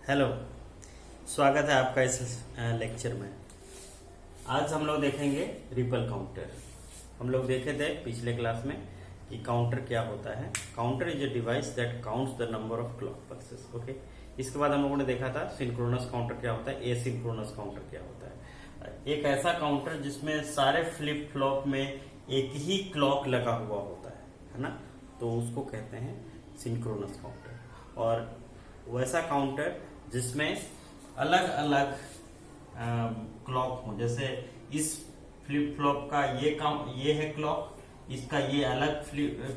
Hello, स्वागत है आपका इस लेक्चर में। आज हम लोग देखेंगे रिपल काउंटर। हम लोग देखे थे पिछले क्लास में कि काउंटर क्या होता है। Counter is a device that counts the number of clock pulses. Okay, इसके बाद हम लोगों ने देखा था सिंक्रोनस काउंटर क्या होता है, एसिंक्रोनस काउंटर क्या होता है। एक ऐसा काउंटर जिसमें सारे फ्लिप फ्लॉप में एक ही क्लॉक लगा हुआ होता है ना, तो उसको कहते हैं सिंक्रोनस काउंटर। और वैसा काउंटर जिसमें अलग अलग क्लॉक हो, जैसे इस फ्लिप फ्लॉप का ये है क्लॉक, इसका ये अलग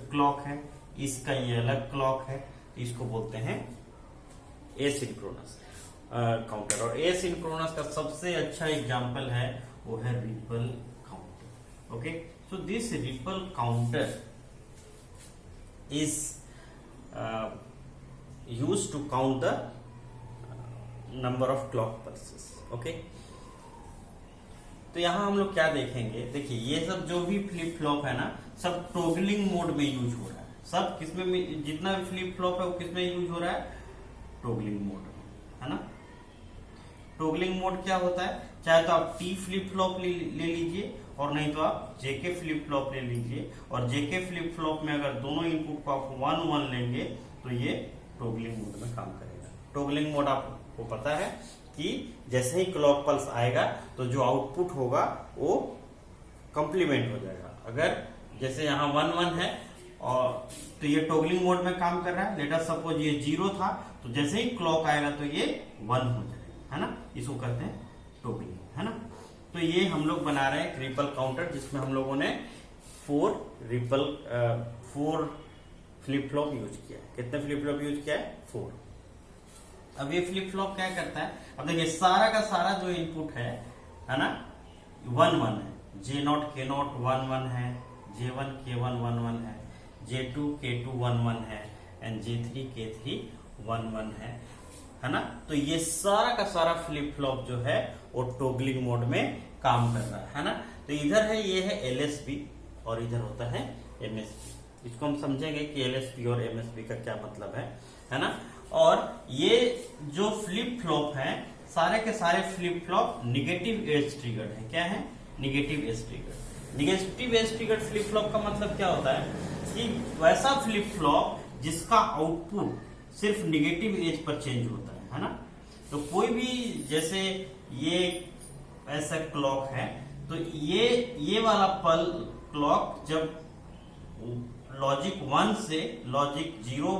क्लॉक है, इसका ये अलग क्लॉक है, इसको बोलते हैं एसिंक्रोनस काउंटर। और एसिंक्रोनस का सबसे अच्छा एग्जांपल है वो है ripple counter. Okay, so this ripple counter is used to count the number of clock pulses. Okay, तो यहां हम लोग क्या देखेंगे, देखिए ये सब जो भी फ्लिप फ्लॉप है ना, सब टॉगलिंग मोड में यूज हो रहा है। सब किसमें, जितना भी फ्लिप फ्लॉप है वो किसमें यूज हो रहा है, टॉगलिंग मोड में, है ना। टॉगलिंग मोड क्या होता है, चाहे तो आप टी फ्लिप फ्लॉप ले लीजिए और नहीं तो आप जेके फ्लिप फ्लॉप ले लीजिए। और जेके फ्लिप फ्लॉप में अगर दोनों इनपुट को आप 1-1 लेंगे तो ये टॉगलिंग मोड में काम करेगा। टॉगलिंग मोड आपको पता है कि जैसे ही क्लॉक पल्स आएगा तो जो आउटपुट होगा वो कंप्लीमेंट हो जाएगा। अगर जैसे यहाँ 1-1 है और तो ये टॉगलिंग मोड में काम कर रहा है। लेट अस सपोज ये 0 था, तो जैसे ही क्लॉक आएगा तो ये 1 हो जाएगा, है ना। इसको कहते हैं टॉगलिंग, है ना। तो ये हम लोग बना रहे हैं रिपल काउंटर, जिसमें हम लोगों ने 4 फ्लिप फ्लॉप यूज किया है। कितने फ्लिप फ्लॉप यूज किया है, 4। अब ये फ्लिप फ्लॉप क्या करता है, अब देखिए सारा का सारा जो इनपुट है ना, 1-1 है। J0 K0 1-1 है, J1 K1 1-1 है, J2 K2 1-1 है, एंड J3 K3 1-1 है ना। तो ये सारा का सारा फ्लिप फ्लॉप जो है वो टॉगलिंग मोड में काम कर रहा है ना। तो इधर है, ये है LSB और इधर होता है MSB। इसको हम समझेंगे कि LSB और MSB का क्या मतलब है ना। और ये जो फ्लिप फ्लॉप है, सारे के सारे flip flop negative edge triggered है। क्या है, negative edge triggered. Negative edge triggered flip flop का मतलब क्या होता है कि वैसा फ्लिप फ्लॉप जिसका आउटपुट सिर्फ निगेटिव एज पर चेंज होता है ना। तो कोई भी, जैसे ये ऐसा क्लॉक है, तो ये वाला पल क्लॉक जब लॉजिक 1 से लॉजिक 0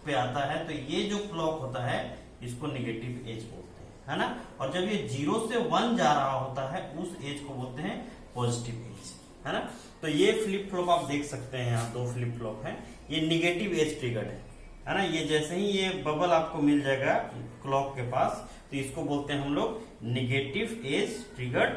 पे आता है तो ये जो क्लॉक होता है इसको नेगेटिव एज बोलते हैं, है ना। और जब ये 0 से 1 जा रहा होता है उस एज को बोलते हैं पॉजिटिव एज, है ना। तो ये फ्लिप फ्लॉप आप देख सकते हैं, यहाँ 2 फ्लिप फ्लॉप है, ये निगेटिव एज ट्रिगर्ड है ना। ये जैसे ही ये बबल आपको मिल जाएगा क्लॉक के पास, तो इसको बोलते हैं हम लोग negative edge triggered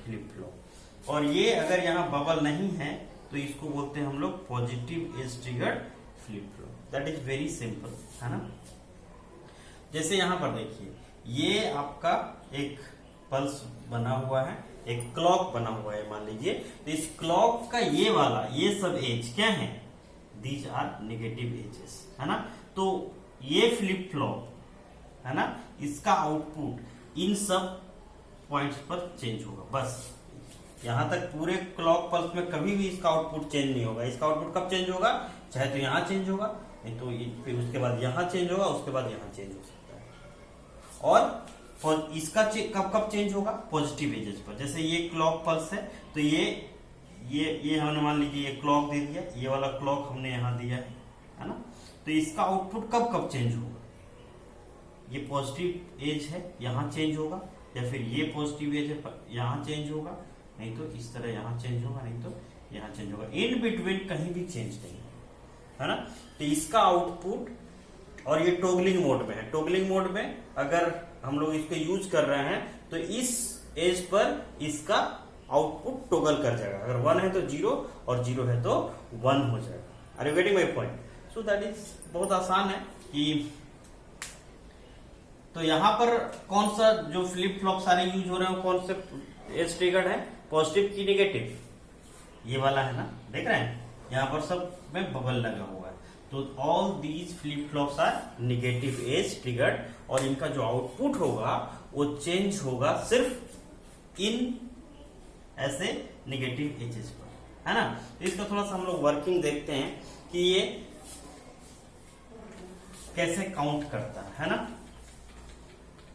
flip flop. और ये अगर यहाँ बबल नहीं है तो इसको बोलते हैं हम लोग positive edge triggered flip flop. That is very simple, है ना। जैसे यहां पर देखिए, ये आपका एक पल्स बना हुआ है, एक क्लॉक बना हुआ है मान लीजिए। तो इस क्लॉक का ये वाला, ये सब एज क्या है, दीज आर नेगेटिव एजेस, है ना। तो ये फ्लिप फ्लॉप है ना, इसका आउटपुट इन सब पॉइंट्स पर चेंज होगा। बस यहां तक पूरे क्लॉक पल्स में कभी भी इसका आउटपुट चेंज नहीं होगा। इसका आउटपुट कब चेंज होगा, चाहे तो यहां चेंज होगा, नहीं तो फिर उसके बाद यहां चेंज होगा, उसके बाद यहां चेंज हो सकता है। और इसका कब चेंज होगा, पॉजिटिव एजेस पर। जैसे ये क्लॉक पल्स है, तो ये हमने मान लीजिए ये क्लॉक दे दिया, ये वाला क्लॉक हमने यहां दिया है ना। तो इसका आउटपुट कब चेंज होगा, ये पॉजिटिव एज है यहां चेंज होगा, या फिर ये पॉजिटिव एज है यहां चेंज होगा, नहीं तो इस तरह यहां चेंज होगा, नहीं तो यहां चेंज होगा। इन बिटवीन कहीं भी चेंज नहीं है ना। तो इसका आउटपुट, और ये टॉगलिंग मोड में है। टॉगलिंग मोड में अगर हम लोग इसको यूज कर रहे हैं तो इस एज पर इसका आउटपुट टॉगल कर जाएगा। अगर 1 है तो 0 और 0 है तो 1 हो जाएगा। Are you getting my point? So that is बहुत आसान है कि, तो यहां पर कौन सा जो फ्लिप फ्लॉप सारे यूज हो रहे हैं कौन से एज ट्रिगर्ड है, पॉजिटिव की नेगेटिव, ये वाला है ना, देख रहे हैं यहाँ पर सब में बबल लगा हुआ है। तो all these flip flops are negative edge triggered, और इनका जो आउटपुट होगा वो चेंज होगा सिर्फ इन ऐसे नेगेटिव एजेस पर, है ना। तो इसका थोड़ा सा हम लोग वर्किंग देखते हैं कि ये कैसे काउंट करता है ना।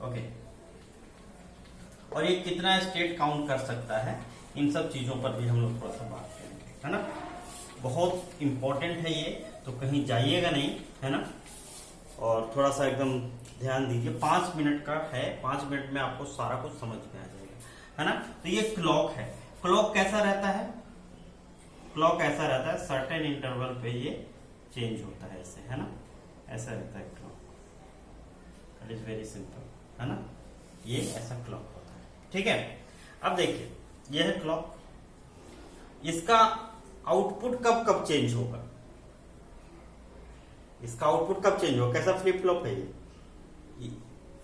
ओके, और ये कितना स्टेट काउंट कर सकता है, इन सब चीजों पर भी हम लोग थोड़ा सा बात करेंगे, है ना। बहुत इंपॉर्टेंट है ये, तो कहीं जाइएगा नहीं, है ना। और थोड़ा सा एकदम ध्यान दीजिए, 5 मिनट का है, 5 मिनट में आपको सारा कुछ समझ में आ जाएगा, है ना। तो ये क्लॉक है। क्लॉक कैसा रहता है? क्लॉक ऐसा रहता है, सर्टेन इंटरवल पे ये चेंज होता है ऐसे, है ना। ऐसा रहता है clock, it is very simple, है ना। ये ऐसा क्लॉक होता है, ठीक है। अब देखिए, ये है क्लॉक, इसका आउटपुट कब कब चेंज होगा, इसका आउटपुट कब चेंज होगा, कैसा फ्लिप फ्लॉप है ये।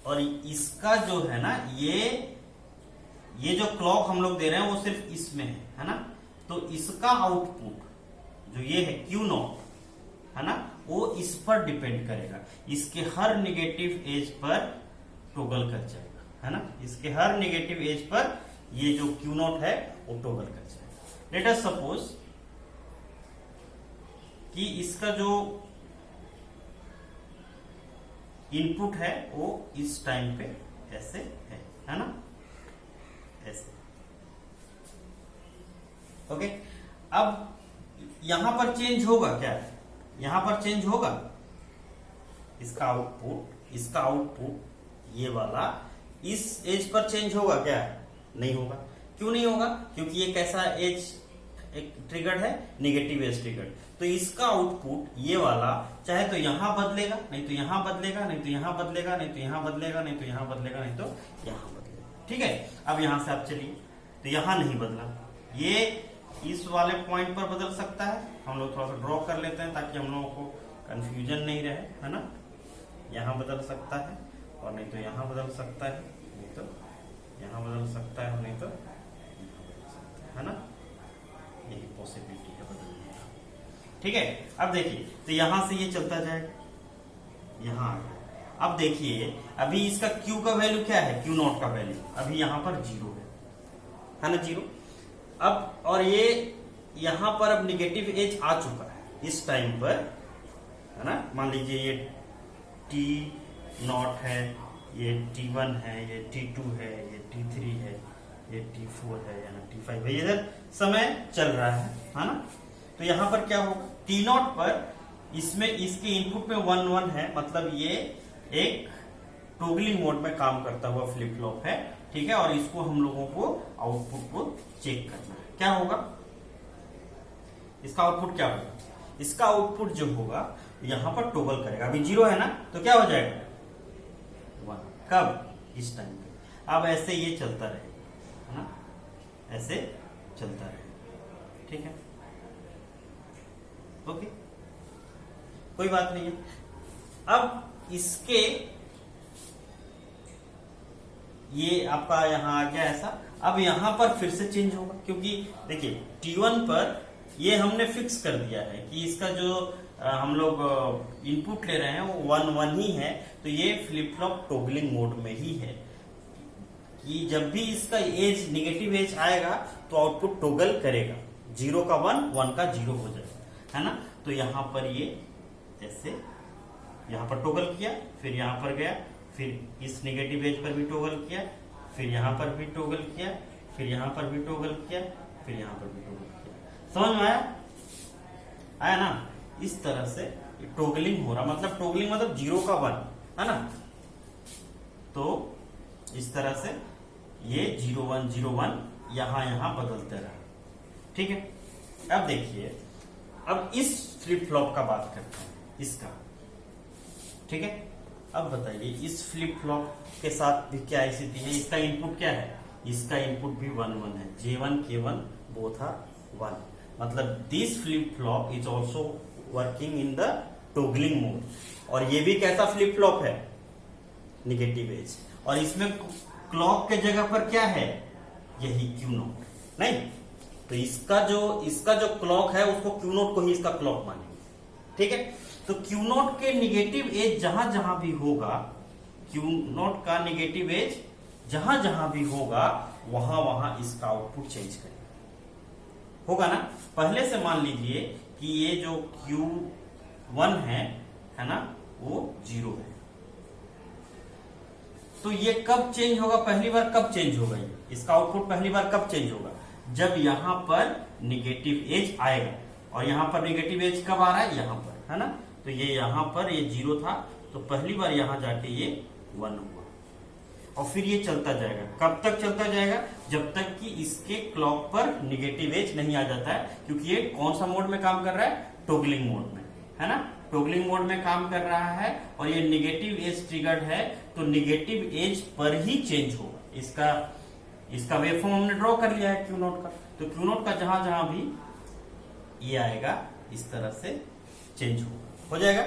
और इसका जो है ना, ये जो क्लॉक हम लोग दे रहे हैं वो सिर्फ इसमें है ना। तो इसका आउटपुट जो ये है Q0, है ना, वो इस पर डिपेंड करेगा, इसके हर नेगेटिव एज पर टॉगल कर जाएगा, है ना। इसके हर नेगेटिव एज पर ये जो Q0 है वो टॉगल कर जाएगा। लेट अस सपोज कि इसका जो इनपुट है वो इस टाइम पे ऐसे है ना, ऐसे। ओके, अब यहां पर चेंज होगा क्या, यहां पर चेंज होगा इसका आउटपुट ये वाला इस एज पर चेंज होगा क्या, नहीं होगा। क्यों नहीं होगा? क्योंकि ये कैसा एज एक ट्रिगर्ड है, नेगेटिव एज ट्रिगर्ड। तो इसका आउटपुट ये वाला चाहे तो यहां बदलेगा, नहीं तो यहां बदलेगा, नहीं तो यहां बदलेगा, नहीं तो यहां बदलेगा, नहीं तो यहां बदलेगा, नहीं तो यहां बदलेगा, ठीक है। अब यहां से आप चलिए, तो यहां नहीं बदला, ये इस वाले पॉइंट पर बदल सकता है। हम लोग थोड़ा सा ड्रॉ कर लेते हैं ताकि हम लोगों को कंफ्यूजन नहीं रहे, है ना। यहां बदल सकता है, और नहीं तो यहां बदल सकता है, नहीं तो यहां बदल सकता है, नहीं तो यहां बदल सकता है ना। यही पॉसिबिलिटी है बदलने का, ठीक है। अब देखिए, तो यहां से ये चलता जाएगा, यहां आ गया। अब देखिए, अभी इसका Q का वैल्यू क्या है, Q0 का वैल्यू अभी यहां पर 0 है ना, 0। अब और ये यहां पर अब निगेटिव एज आ चुका है इस टाइम पर, है ना। मान लीजिए ये T0 है, ये T1 है, ये T2 है, ये T3 है, ये T4 है या ना T5 है, इधर समय चल रहा है ना। तो यहां पर क्या होगा, T0 पर इसमें इसके इनपुट में 1 1 है, मतलब ये एक टॉगलिंग मोड में काम करता हुआ फ्लिप फ्लॉप है, ठीक है। और इसको हम लोगों को आउटपुट को चेक करना है, क्या होगा इसका आउटपुट, क्या होगा इसका आउटपुट जो होगा यहां पर टॉगल करेगा। अभी 0 है ना, तो क्या हो जाएगा 1, कब, इस टाइम पे। अब ऐसे ये चलता रहेगा, है ना, ऐसे चलता रहेगा, ठीक है। ओके, कोई बात नहीं है। अब इसके ये आपका यहां आ गया ऐसा। अब यहां पर फिर से चेंज होगा, क्योंकि देखिए T1 पर ये हमने फिक्स कर दिया है कि इसका जो हम लोग इनपुट ले रहे हैं वो 1 1 ही है। तो ये फ्लिप फ्लॉप टॉगलिंग मोड में ही है कि जब भी इसका एज नेगेटिव एज आएगा तो आउटपुट टॉगल करेगा, 0 का 1 1 का 0 हो जाएगा, है ना। तो यहां पर ये ऐसे यहां पर टॉगल किया, फिर यहां पर गया, फिर इस नेगेटिव एज पर भी टॉगल किया, फिर यहां पर भी टॉगल किया, फिर यहां पर भी टॉगल किया, फिर यहां पर भी टॉगल किया। समझ में आया ना। इस तरह से टॉगलिंग हो रहा, मतलब टॉगलिंग मतलब 0 का 1, है ना। तो इस तरह से ये 0 1 0 1 यहां बदलते रहा, ठीक है। अब देखिए, अब इस फ्लिप फ्लॉप का बात करते हैं, इसका, ठीक है। अब बताइए इस फ्लिप फ्लॉप के साथ भी क्या स्थिति है, इसका इनपुट क्या है, इसका इनपुट भी 1 1 है, J1 K1 बोथ आर 1, मतलब this flip flop is also working in the toggling mode. और ये भी कैसा फ्लिप फ्लॉप है, नेगेटिव एज, और इसमें क्लॉक के जगह पर क्या है, यही Q0, नहीं तो इसका जो क्लॉक है उसको Q0 को ही इसका क्लॉक मानेंगे, ठीक है। तो क्यू नॉट के निगेटिव एज जहां जहां भी होगा, क्यू नॉट का निगेटिव एज जहां जहां भी होगा वहां वहां इसका आउटपुट चेंज करेगा, होगा ना। पहले से मान लीजिए कि ये जो Q1 है ना, वो 0 है, तो ये कब चेंज होगा, पहली बार कब चेंज होगा, ये इसका आउटपुट पहली बार कब चेंज होगा, जब यहां पर निगेटिव एज आएगा। और यहां पर निगेटिव एज कब आ रहा है, यहां पर, है ना। तो ये यहां पर ये 0 था, तो पहली बार यहां जाके ये 1 हुआ, और फिर ये चलता जाएगा। कब तक चलता जाएगा, जब तक कि इसके क्लॉक पर निगेटिव एज नहीं आ जाता है, क्योंकि ये कौन सा मोड में काम कर रहा है, टॉगलिंग मोड में, है ना। टॉगलिंग मोड में काम कर रहा है और ये निगेटिव एज ट्रिगर्ड है, तो निगेटिव एज पर ही चेंज होगा। इसका वेवफॉर्म हमने ड्रॉ कर लिया है क्यू नॉट का, तो क्यू नॉट का जहां जहां भी ये आएगा इस तरह से चेंज होगा, हो जाएगा।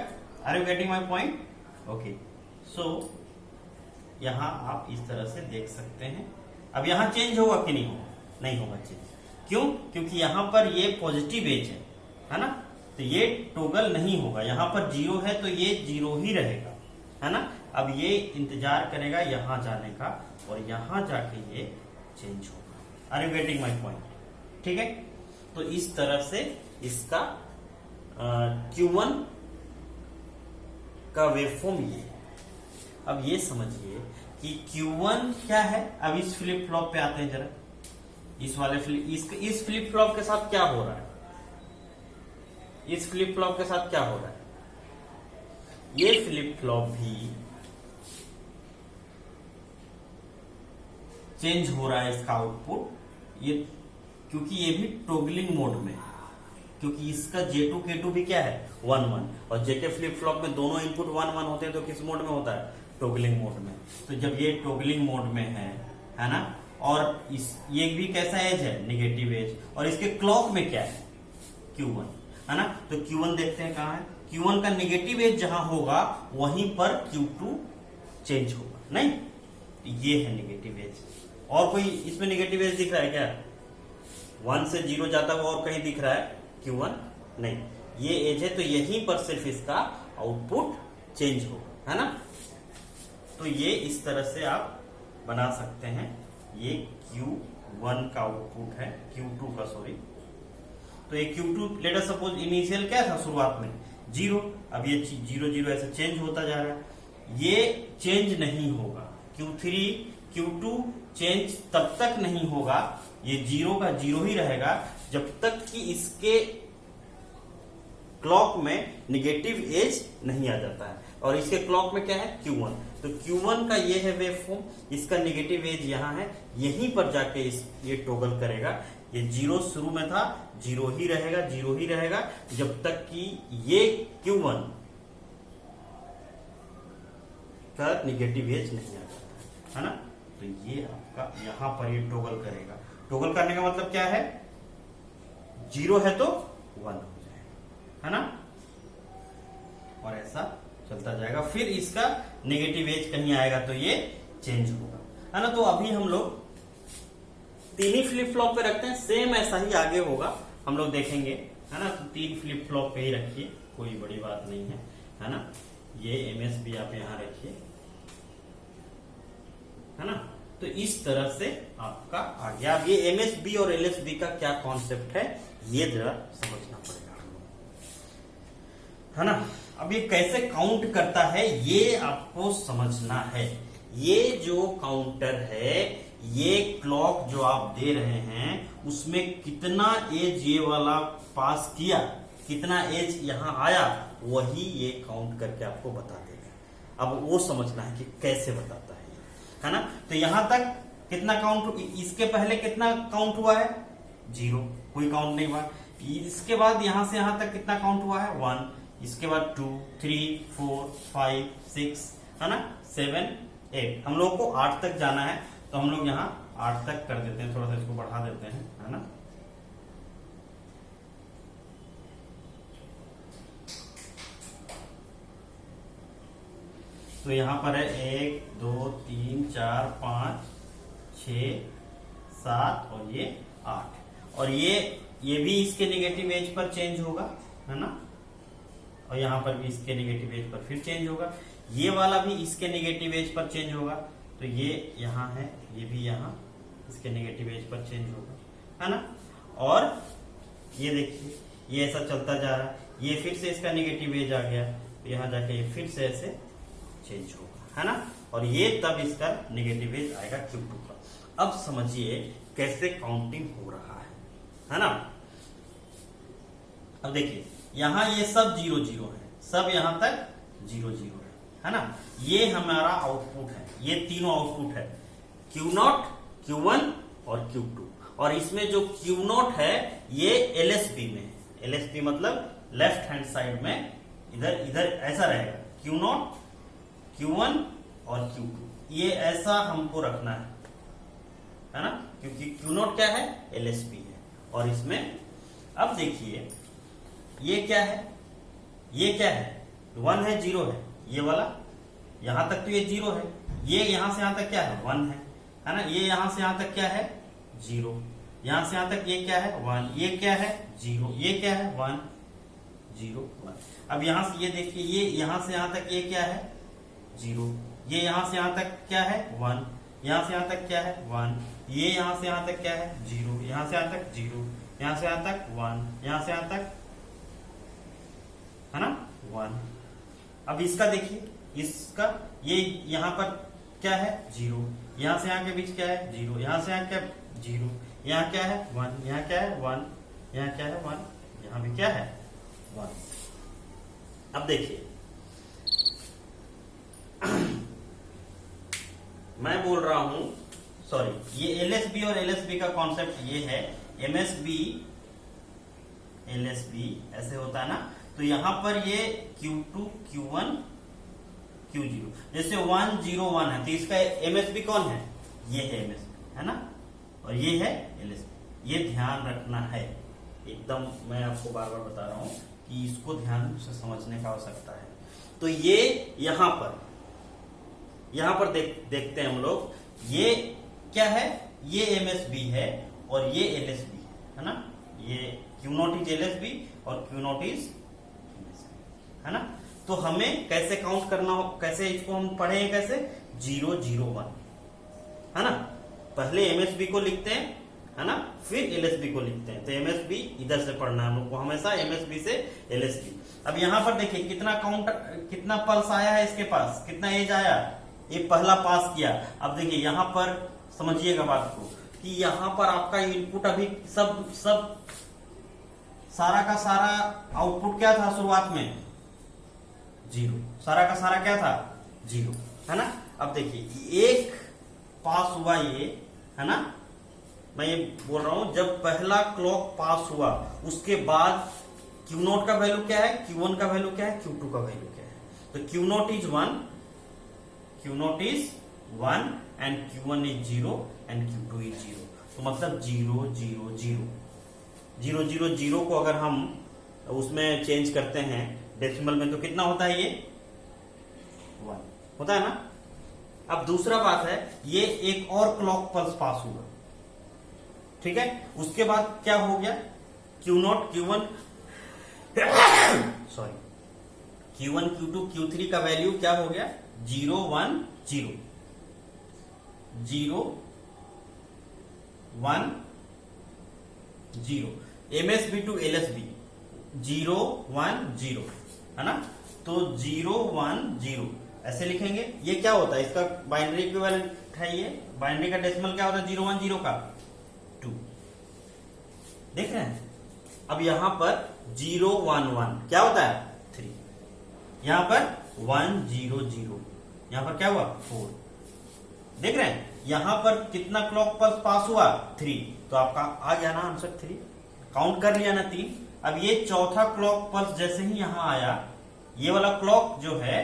Are you getting my point? Okay, so यहां आप इस तरह से देख सकते हैं। अब यहां चेंज होगा कि नहीं होगा, नहीं होगा चेंज, क्यों, क्योंकि यहां पर ये पॉजिटिव एज है ना, तो ये टॉगल नहीं होगा। यहां पर 0 है तो ये 0 ही रहेगा, है ना। अब ये इंतजार करेगा यहां जाने का और यहां जाके ये चेंज होगा। Are you getting my point? ठीक है, तो इस तरह से इसका Q1 का वेवफॉर्म ये है। अब ये समझिए कि Q1 क्या है। अब इस फ्लिप फ्लॉप पे आते हैं जरा, इस वाले इस फ्लिप फ्लॉप के साथ क्या हो रहा है, इस फ्लिप फ्लॉप के साथ क्या हो रहा है, ये फ्लिप फ्लॉप भी चेंज हो रहा है इसका आउटपुट, ये क्योंकि ये भी टॉगलिंग मोड में है, क्योंकि इसका J2 K2 भी क्या है 1-1, और जेके फ्लिप फ्लॉप में दोनों इनपुट 1-1 होते हैं, तो किस मोड में होता है, टॉगलिंग मोड में। तो जब ये टॉगलिंग मोड में है ना, और ये भी कैसा एज है, निगेटिव एज, और इसके क्लॉक में क्या है, Q1, है ना। तो Q1 देखते हैं कहां है, Q1 का निगेटिव एज जहां होगा वहीं पर Q2 चेंज होगा, नहीं, ये है निगेटिव एज। और कोई इसमें निगेटिव एज दिख रहा है क्या, 1 से 0 जाता हुआ और कहीं दिख रहा है Q1? नहीं, ये एज है, तो यहीं पर सिर्फ इसका आउटपुट चेंज होगा, है ना। तो ये इस तरह से आप बना सकते हैं। ये Q1 का आउटपुट है, Q2 का, सॉरी। तो ये Q2 let us suppose initial क्या था शुरुआत में 0, अब ये 0-0 ऐसे चेंज होता जा रहा है, ये चेंज नहीं होगा। Q3 Q2 चेंज तब तक नहीं होगा, ये 0 का 0 ही रहेगा जब तक कि इसके क्लॉक में निगेटिव एज नहीं आ जाता है। और इसके क्लॉक में क्या है, Q1, तो Q1 का ये है वेवफॉर्म, इसका निगेटिव एज यहां है, यहीं पर जाके ये टॉगल करेगा। ये 0 शुरू में था, 0 ही रहेगा, 0 ही रहेगा जब तक कि ये Q1 का निगेटिव एज नहीं आ जाता है ना। तो ये आपका यहां पर ये टॉगल करेगा। टॉगल करने का मतलब क्या है, 0 है तो 1 हो जाएगा, है ना, और ऐसा चलता जाएगा। फिर इसका नेगेटिव एज कहीं आएगा तो ये चेंज होगा, है ना। तो अभी हम लोग 3 ही फ्लिप फ्लॉप पे रखते हैं, सेम ऐसा ही आगे होगा, हम लोग देखेंगे, है ना। तो 3 फ्लिप फ्लॉप पे ही रखिए, कोई बड़ी बात नहीं है ना। ये MSB आप यहां रखिए, है ना। तो इस तरह से आपका आ गया। अब ये MSB और LSB का क्या कॉन्सेप्ट है ये जरा समझना पड़ेगा, है ना। अब ये कैसे काउंट करता है ये आपको समझना है। ये जो काउंटर है, ये क्लॉक जो आप दे रहे हैं उसमें कितना एज ये वाला पास किया, कितना एज यहां आया, वही ये काउंट करके आपको बता देगा। अब वो समझना है कि कैसे बताता है ना। तो यहां तक कितना काउंट, इसके पहले कितना काउंट हुआ है, 0, कोई काउंट नहीं हुआ। इसके बाद यहां से यहां तक कितना काउंट हुआ है, 1, इसके बाद 2, 3, 4, 5, 6, है ना, 7, 8। हम लोग को 8 तक जाना है, तो हम लोग यहाँ 8 तक कर देते हैं, थोड़ा सा इसको बढ़ा देते हैं, है ना। तो यहां पर है 1, 2, 3, 4, 5, 6, 7 और ये 8। और ये भी इसके नेगेटिव एज पर चेंज होगा, है ना। और यहाँ पर भी इसके नेगेटिव एज पर फिर चेंज होगा, ये वाला भी इसके नेगेटिव एज पर चेंज होगा, तो ये यहाँ है, ये भी यहाँ इसके नेगेटिव एज पर चेंज होगा, है ना। और ये देखिए ये ऐसा चलता जा रहा है, ये फिर से इसका नेगेटिव एज आ गया, तो यहाँ जाके ये फिर से ऐसे चेंज होगा, है ना। और ये तब इसका नेगेटिव एज आएगा Q2 का। अब समझिए कैसे काउंटिंग हो रहा है ना। अब देखिए यहाँ ये सब 0 0 है, सब यहां तक 0 0 है ना। ये हमारा आउटपुट है, ये तीनों आउटपुट है Q0, Q1 और Q2। और इसमें जो Q0 है ये LSB में, LSB मतलब लेफ्ट हैंड साइड में, इधर इधर ऐसा रहेगा Q0, Q1 और Q2, ये ऐसा हमको रखना है ना, क्योंकि Q0 क्या है, LSB है। और इसमें अब देखिए ये क्या है, ये क्या है, 1 है 0 है, ये वाला यहां तक तो ये 0 है, ये यहां से यहां तक क्या है 1 है ना, ये यहां से यहां तक क्या है 0, यहां से यहां तक ये क्या है 1, ये क्या है 0, ये क्या है 1 0 1। अब यहां से ये देखिए, ये यहां से यहां तक ये क्या है 0, ये यहां से यहां तक क्या है 1, यहां से यहां तक क्या है 1, ये यहां से यहां तक क्या है 0, यहां से यहां तक 0, यहां से यहां तक 1, यहां से यहां तक, है ना 1। अब इसका देखिए, इसका ये यहां पर क्या है 0, यहां से यहां के बीच क्या है 0, यहां से यहां क्या 0, यहां क्या है 1, यहां क्या है 1, यहां क्या है 1, यहां भी क्या है 1। अब देखिए मैं बोल रहा हूं, सॉरी, ये LSB और LSB का कॉन्सेप्ट ये है, MSB LSB ऐसे होता है ना। तो यहां पर ये Q2 Q1 Q0, जैसे 1 0 1 है, तो इसका MSB कौन है, ये है MSB, है ना, और ये है LSB। ये ध्यान रखना है एकदम, मैं आपको बार बार बता रहा हूं कि इसको ध्यान से समझने का आवश्यकता है। तो ये यहां पर देखते हैं हम लोग, ये क्या है, ये MSB है और ये LSB है ना, ये Q0 इज LSB और Q0 इज, है ना। तो हमें कैसे काउंट करना हो, कैसे इसको हम पढ़े, कैसे 0 0 1, है ना। पहले MSB को लिखते हैं, है ना, फिर LSB को लिखते हैं। तो MSB इधर से पढ़ना है हम लोग को हमेशा, MSB से LSB। अब यहां पर देखिए कितना पल्स आया है इसके पास, कितना एज आया, ये पहला पास किया। अब देखिए यहां पर समझिएगा बात को कि यहां पर आपका इनपुट अभी सब सारा का सारा आउटपुट क्या था शुरुआत में 0, सारा का सारा क्या था 0, है ना। अब देखिए एक पास हुआ ये, है ना, मैं ये बोल रहा हूं जब पहला क्लॉक पास हुआ उसके बाद Q0 का वैल्यू क्या है, Q1 का वैल्यू क्या है, Q2 का वैल्यू क्या है। तो Q0 is 1, Q0 is 1 and Q1 is 0 and Q2 is 0। तो मतलब 0 0 0 0 0 0 को अगर हम उसमें चेंज करते हैं डेसिमल में तो कितना होता है, ये 1 होता है ना। अब दूसरा बात है, ये एक और क्लॉक पल्स पास हुआ, ठीक है, उसके बाद क्या हो गया Q0 Q1 sorry Q1 Q2 Q3 का वैल्यू क्या हो गया 0 1 0 0 1 0, MSB टू LSB 0 1 0, है ना। तो 0 1 0 ऐसे लिखेंगे। ये क्या होता है, इसका बाइनरी इक्विवेलेंट है, ये बाइनरी का डेसिमल क्या होता है 0 1 0 का 2, देख रहे हैं। अब यहां पर 0 1 1 क्या होता है 3, यहां पर 1 0 0, यहां पर क्या हुआ 4, देख रहे हैं। यहां पर कितना क्लॉक पल्स पास हुआ 3, तो आपका आ गया ना आंसर 3, काउंट कर लिया ना 3। अब ये चौथा क्लॉक पल्स जैसे ही यहां आया, ये वाला क्लॉक जो है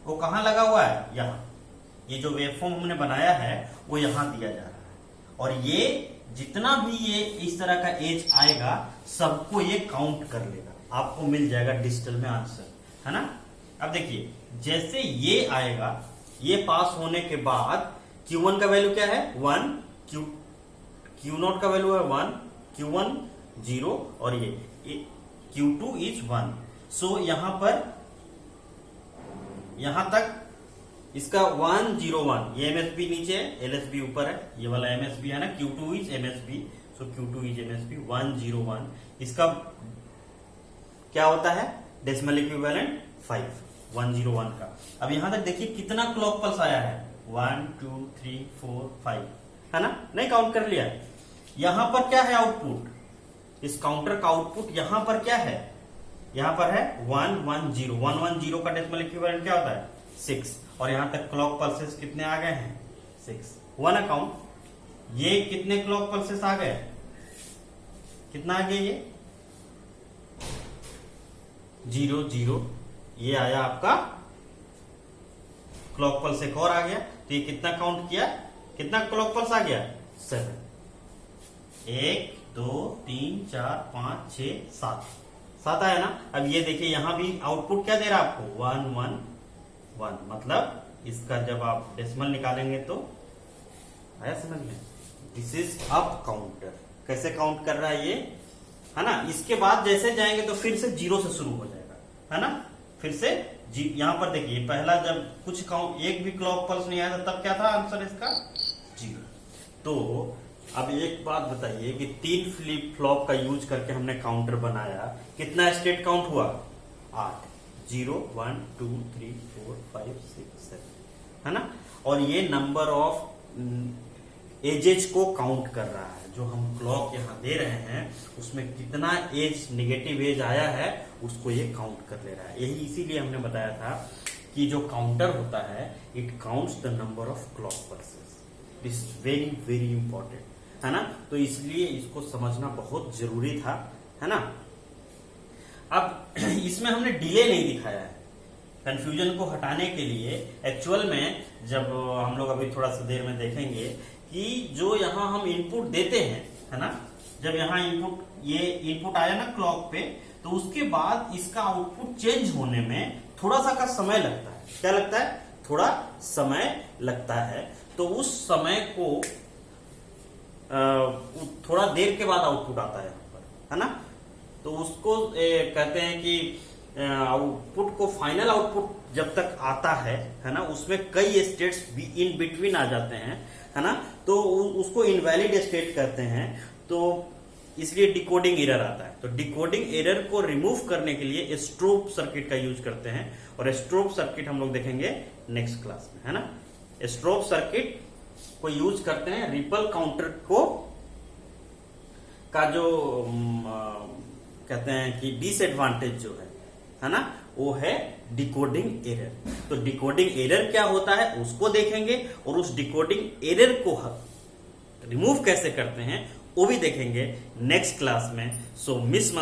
वो कहां लगा हुआ है, यहां, ये जो वेवफॉर्म हमने बनाया है वो यहां दिया जा रहा है। और ये जितना भी ये इस तरह का एज आएगा सबको ये काउंट कर लेगा, आपको मिल जाएगा डिजिटल में आंसर, है ना। अब देखिए जैसे ये आएगा, ये पास होने के बाद Q1 का वैल्यू क्या है 1, Q0 का वैल्यू है 1, Q1 0 और ये Q2 इज 1। सो यहां पर यहां तक इसका 101, ये एमएसबी नीचे है, एलएसबी ऊपर है, ये वाला एमएसबी है ना, Q2 is MSB, so Q2 is MSB 101। इसका क्या होता है डेसिमल इक्विवेलेंट 5, 101 का। अब यहां तक देखिए कितना क्लॉक पल्स आया है, 1 2 3 4 5, है ना, नहीं काउंट कर लिया। यहां पर क्या है आउटपुट, इस काउंटर का आउटपुट यहां पर क्या है, यहां पर है 110। 110 का डेसिमल इक्विवेलेंट क्या होता है 6, और यहां तक क्लॉक पल्सेस कितने आ गए हैं 6, हुआ ना काउंट। ये कितने क्लॉक पल्सेस आ गए, कितना आ गया ये 0 0, ये आया आपका क्लॉक पल्स, एक और आ गया, तो ये कितना काउंट किया, कितना क्लॉक पल्स आ गया 7, 1 2 3 4 5 6 7 आया ना। अब ये देखिए यहां भी आउटपुट क्या दे रहा है आपको 1 1 1, मतलब इसका जब आप डेसिमल निकालेंगे तो आया समझ में। दिस इज अप काउंटर, कैसे काउंट कर रहा है ये, है ना। इसके बाद जैसे जाएंगे तो फिर से 0 से शुरू हो जाएगा, है ना, फिर से यहां पर देखिए पहला जब कुछ काउंट एक भी क्लॉक पल्स नहीं आया था तब क्या था आंसर इसका 0। तो अब एक बात बताइए कि 3 फ्लिप फ्लॉप का यूज करके हमने काउंटर बनाया, कितना स्टेट काउंट हुआ 8, 0 1 2 3 4 5 6 7, है ना। और ये नंबर ऑफ एजेस को काउंट कर रहा है, जो हम क्लॉक यहां दे रहे हैं उसमें कितना एज नेगेटिव एज आया है उसको ये काउंट कर ले रहा है। यही इसीलिए हमने बताया था कि जो काउंटर होता है it counts the number of clock pulses, this very very important, है ना। तो इसलिए इसको समझना बहुत जरूरी था, है ना। अब इसमें हमने डिले नहीं दिखाया है, कंफ्यूजन को हटाने के लिए। एक्चुअल में जब हम लोग अभी थोड़ा सा देर में देखेंगे कि जो यहाँ हम इनपुट देते हैं, है ना, जब यहाँ इनपुट ये इनपुट आया ना क्लॉक पे, तो उसके बाद इसका आउटपुट चेंज होने में थोड़ा सा का समय लगता है। क्या लगता है, थोड़ा समय लगता है। तो उस समय को थोड़ा देर के बाद आउटपुट आता है यहाँ पर, है ना। तो उसको कहते हैं कि आउटपुट को, फाइनल आउटपुट जब तक आता है ना, उसमें कई स्टेट्स भी इन बिटवीन आ जाते हैं, है ना। तो उसको इनवैलिड स्टेट कहते हैं, तो इसलिए डिकोडिंग एरर आता है। तो डिकोडिंग एरर को रिमूव करने के लिए स्ट्रोब सर्किट का यूज करते हैं, और स्ट्रोब सर्किट हम लोग देखेंगे नेक्स्ट क्लास में, है ना। स्ट्रोब सर्किट को यूज करते हैं रिपल काउंटर को का जो कहते हैं कि डिसएडवांटेज जो है ना, वो है डिकोडिंग एरर। तो डिकोडिंग एरर क्या होता है उसको देखेंगे, और उस डिकोडिंग एरर को रिमूव कैसे करते हैं वो भी देखेंगे नेक्स्ट क्लास में। सो मिस